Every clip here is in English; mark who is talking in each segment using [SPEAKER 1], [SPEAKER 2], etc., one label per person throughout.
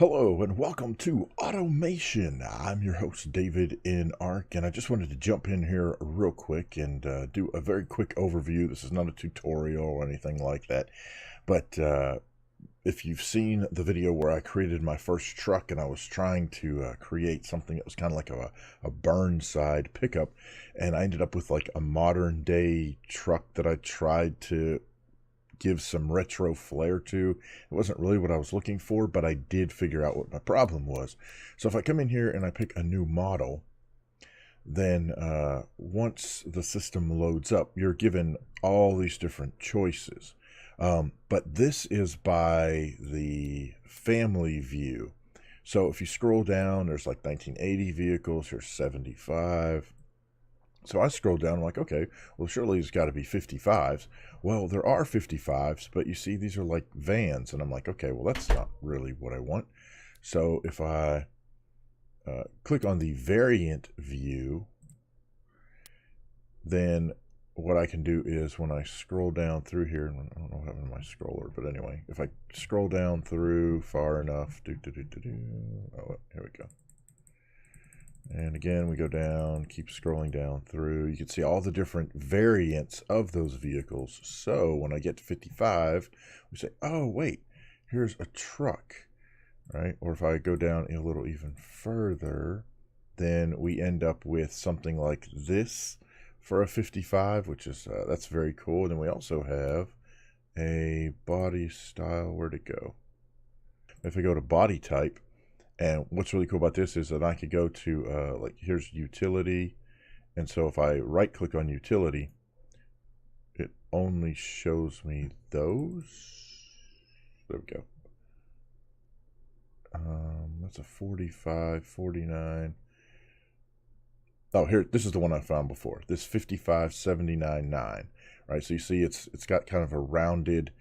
[SPEAKER 1] Hello and welcome to Automation. I'm your host davidinark, and I just wanted to jump in here real quick and do a very quick overview. This is not a tutorial or anything like that, but if you've seen the video where I created my first truck and I was trying to create something that was kind of like a Burnside pickup, and I ended up with like a modern day truck that I tried to give some retro flair to. It wasn't really what I was looking for, but I did figure out what my problem was. So if I come in here and I pick a new model, then once the system loads up, you're given all these different choices. But this is by the family view. So if you scroll down, there's like 1980 vehicles, here's 75. So I scrolled down, I'm like, okay, well, surely there's got to be 55s. Well, there are 55s, but you see, these are like vans. And I'm like, okay, well, that's not really what I want. So if I click on the variant view, then what I can do is when I scroll down through here, and I don't know what happened to my scroller, but anyway, if I scroll down through far enough, oh, here we go. And again, we go down, keep scrolling down through. You can see all the different variants of those vehicles. So when I get to 55, we say, oh, wait, here's a truck, right? Or if I go down a little even further, then we end up with something like this for a 55, which is, that's very cool. And then we also have a body style. Where'd it go? If I go to body type, and what's really cool about this is that I could go to, like, here's utility. And so if I right click on utility, it only shows me those. There we go. That's a 45, 49. Oh, here, this is the one I found before. This 55, 79, 9. Right, so you see it's got kind of a rounded,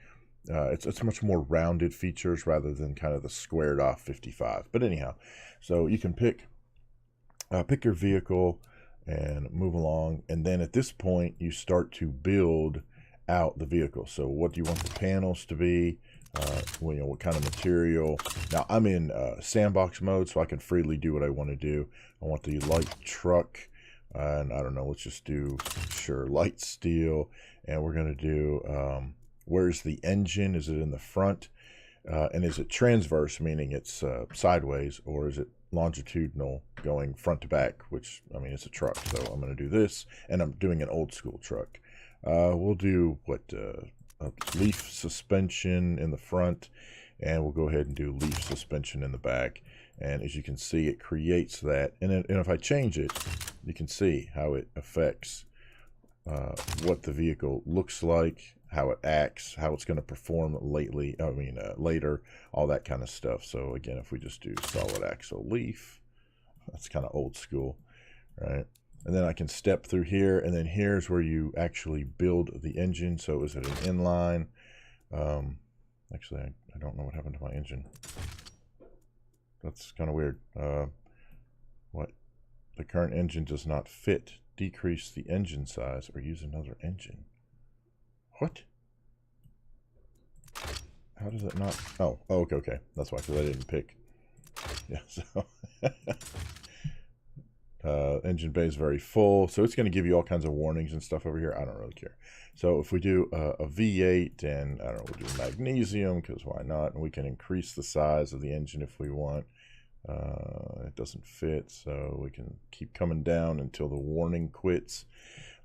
[SPEAKER 1] it's much more rounded features rather than kind of the squared off 55. But anyhow, so you can pick your vehicle and move along, and then at this point you start to build out the vehicle. So what do you want the panels to be? Well, what kind of material? Now I'm in sandbox mode, so I can freely do what I want to do. I want the light truck, and I don't know, let's just do, sure, light steel, and we're going to do where's the engine? Is it in the front? And is it transverse, meaning it's sideways, or is it longitudinal, going front to back, which, I mean, it's a truck. So I'm going to do this, and I'm doing an old school truck. We'll do what, a leaf suspension in the front, and we'll go ahead and do leaf suspension in the back. And as you can see, it creates that. And if I change it, you can see how it affects what the vehicle looks like, how it acts, how it's going to perform later, all that kind of stuff. So again, if we just do solid axle leaf, that's kind of old school, right? And then I can step through here, and then here's where you actually build the engine. So is it an inline? Actually, I don't know what happened to my engine. That's kind of weird. What? The current engine does not fit. Decrease the engine size or use another engine. What? How does it not? Oh, okay. That's why, because I didn't pick. Yeah, so engine bay is very full, so it's going to give you all kinds of warnings and stuff over here. I don't really care. So if we do a V8, and I don't know, we'll do magnesium, because why not? And we can increase the size of the engine if we want. It doesn't fit, so we can keep coming down until the warning quits.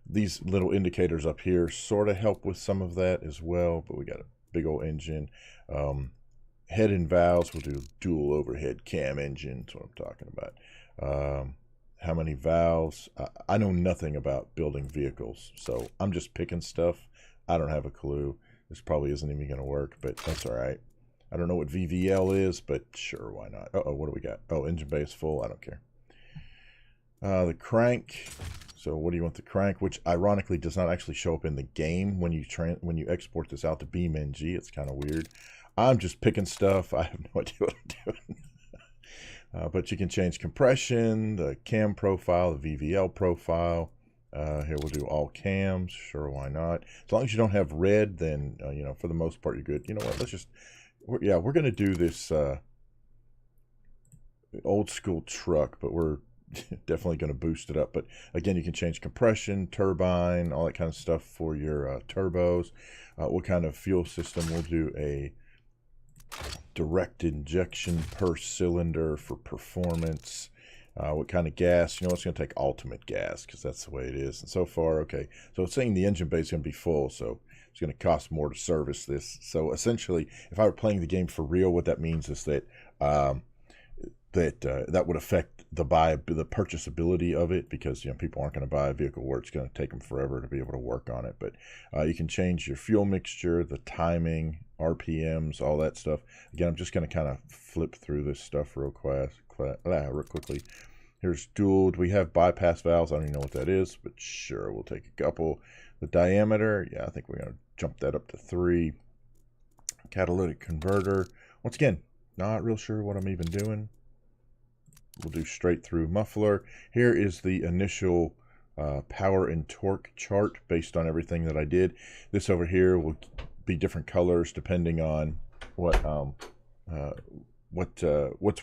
[SPEAKER 1] These little indicators up here sort of help with some of that as well, but we got a big old engine. Head and valves, we'll do dual overhead cam engine. That's what I'm talking about. How many valves? I know nothing about building vehicles, so I'm just picking stuff. I don't have a clue. This probably isn't even going to work, but that's all right. I don't know what VVL is, but sure, why not? Uh-oh, what do we got? Oh, engine bay is full. I don't care. The crank. So what do you want the crank? Which ironically does not actually show up in the game when you export this out to BeamNG. It's kind of weird. I'm just picking stuff. I have no idea what I'm doing. But you can change compression, the cam profile, the VVL profile. Here we'll do all cams. Sure, why not? As long as you don't have red, then for the most part you're good. You know what? Let's just we're going to do this old school truck, but we're definitely going to boost it up. But again, you can change compression, turbine, all that kind of stuff for your turbos. What kind of fuel system? We'll do a direct injection per cylinder for performance. What kind of gas? You know, it's going to take ultimate gas because that's the way it is. And so far, okay. So it's saying the engine bay is going to be full, so it's going to cost more to service this. So essentially, if I were playing the game for real, what that means is that that would affect the purchasability of it, because you know people aren't going to buy a vehicle where it's going to take them forever to be able to work on it. But you can change your fuel mixture, the timing, RPMs, all that stuff. Again, I'm just going to kind of flip through this stuff real quickly. Here's dual. We have bypass valves. I don't even know what that is, but sure, we'll take a couple. The diameter, yeah, I think we're going to jump that up to 3. Catalytic converter. Once again, not real sure what I'm even doing. We'll do straight through muffler. Here is the initial power and torque chart based on everything that I did. This over here will be different colors depending on what's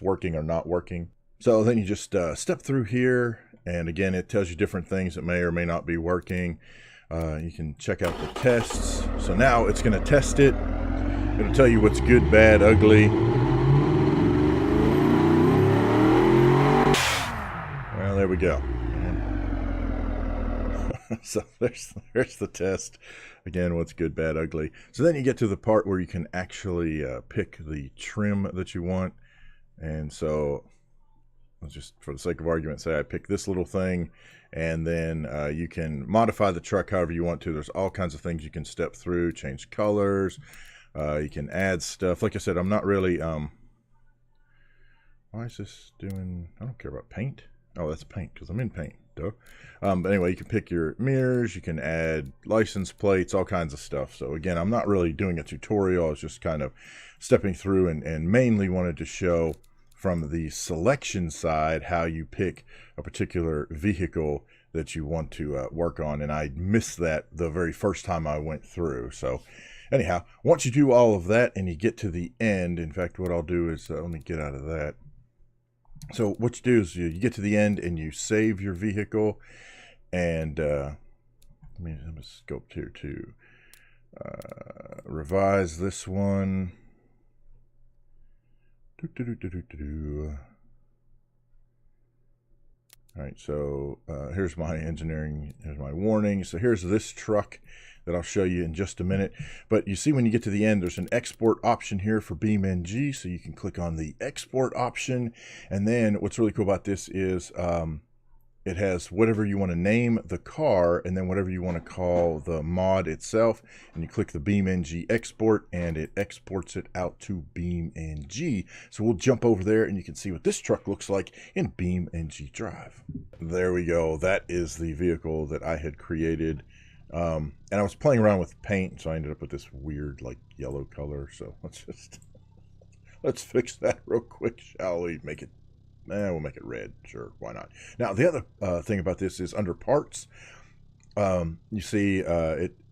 [SPEAKER 1] working or not working. So then you just step through here, and again, it tells you different things that may or may not be working. You can check out the tests. So now it's going to test it. It'll tell you what's good, bad, ugly. Well, there we go. So there's the test. Again, what's good, bad, ugly. So then you get to the part where you can actually pick the trim that you want. And so let's just, for the sake of argument, say I pick this little thing, and then you can modify the truck however you want to. There's all kinds of things you can step through, change colors. You can add stuff. Like I said, I'm not really, why is this doing, I don't care about paint. Oh, that's paint, because I'm in paint, duh. But anyway, you can pick your mirrors, you can add license plates, all kinds of stuff. So again, I'm not really doing a tutorial. I was just kind of stepping through and mainly wanted to show from the selection side how you pick a particular vehicle that you want to work on. And I missed that the very first time I went through. So anyhow, once you do all of that and you get to the end, in fact, what I'll do is, let me get out of that. So what you do is you get to the end and you save your vehicle, and let me scope here to revise this one. All right, so here's my engineering, here's my warning. So here's this truck that I'll show you in just a minute. But you see when you get to the end, there's an export option here for BeamNG. So you can click on the export option. And then what's really cool about this is it has whatever you want to name the car, and then whatever you want to call the mod itself. And you click the BeamNG export, and it exports it out to BeamNG. So we'll jump over there, and you can see what this truck looks like in BeamNG Drive. There we go. That is the vehicle that I had created. And I was playing around with paint, so I ended up with this weird, like, yellow color. So let's fix that real quick, shall we? Make it, we'll make it red. Sure, why not? Now, the other thing about this is under parts, you see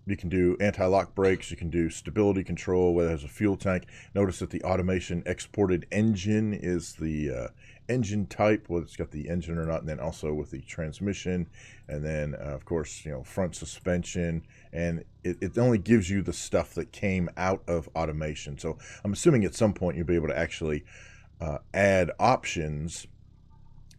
[SPEAKER 1] you can do anti-lock brakes, you can do stability control, whether it has a fuel tank. Notice that the automation exported engine is the engine type, whether it's got the engine or not, and then also with the transmission, and then of course, you know, front suspension, and it only gives you the stuff that came out of automation. So I'm assuming at some point you'll be able to actually add options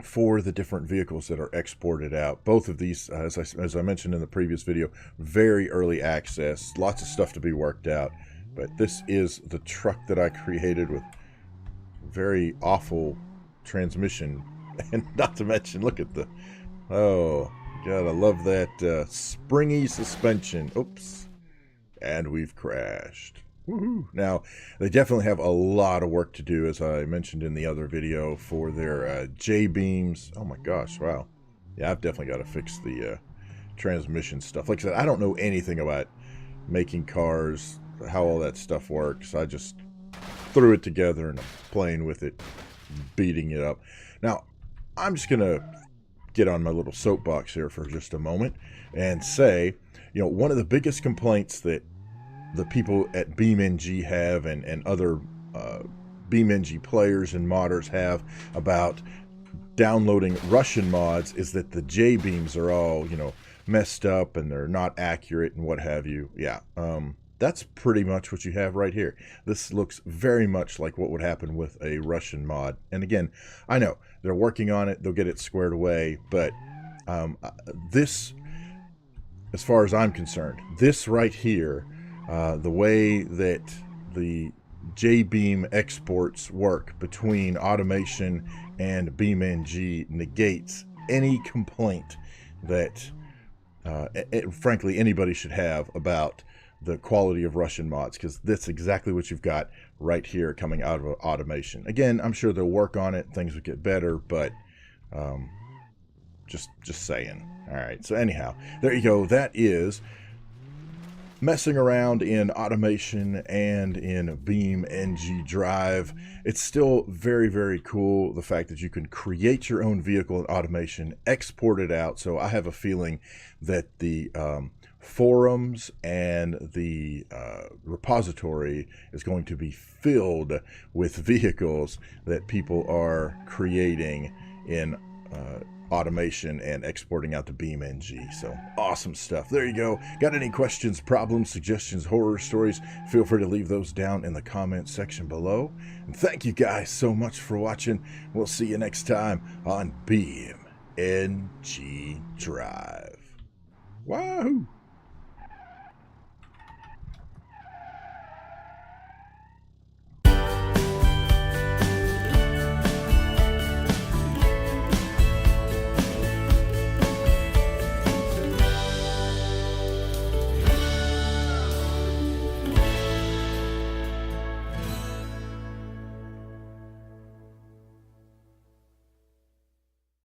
[SPEAKER 1] for the different vehicles that are exported out. Both of these, as I mentioned in the previous video, very early access, lots of stuff to be worked out. But this is the truck that I created with very awful transmission, and not to mention, look at the, oh god, I love that springy suspension. Oops, and we've crashed. Woohoo. Now, they definitely have a lot of work to do, as I mentioned in the other video, for their J-beams. Oh my gosh, wow. Yeah, I've definitely got to fix the transmission stuff. Like I said, I don't know anything about making cars, how all that stuff works. I just threw it together and I'm playing with it, beating it up. Now, I'm just going to get on my little soapbox here for just a moment and say, you know, one of the biggest complaints that the people at BeamNG have, and other BeamNG players and modders have about downloading Russian mods is that the J-beams are all, you know, messed up and they're not accurate and what have you. Yeah, that's pretty much what you have right here. This looks very much like what would happen with a Russian mod. And again, I know they're working on it, they'll get it squared away, but this, as far as I'm concerned, this right here, the way that the J-beam exports work between automation and BeamNG negates any complaint that frankly anybody should have about the quality of Russian mods, because that's exactly what you've got right here coming out of automation. Again, I'm sure they'll work on it, things will get better, but just saying. All right, so anyhow, there you go. That is messing around in automation and in BeamNG Drive. It's still very, very cool, the fact that you can create your own vehicle in automation, export it out. So I have a feeling that the forums and the repository is going to be filled with vehicles that people are creating in automation and exporting out to BeamNG. So awesome stuff. There you go. Got any questions, problems, suggestions, horror stories? Feel free to leave those down in the comment section below. And thank you guys so much for watching. We'll see you next time on BeamNG Drive. Wahoo!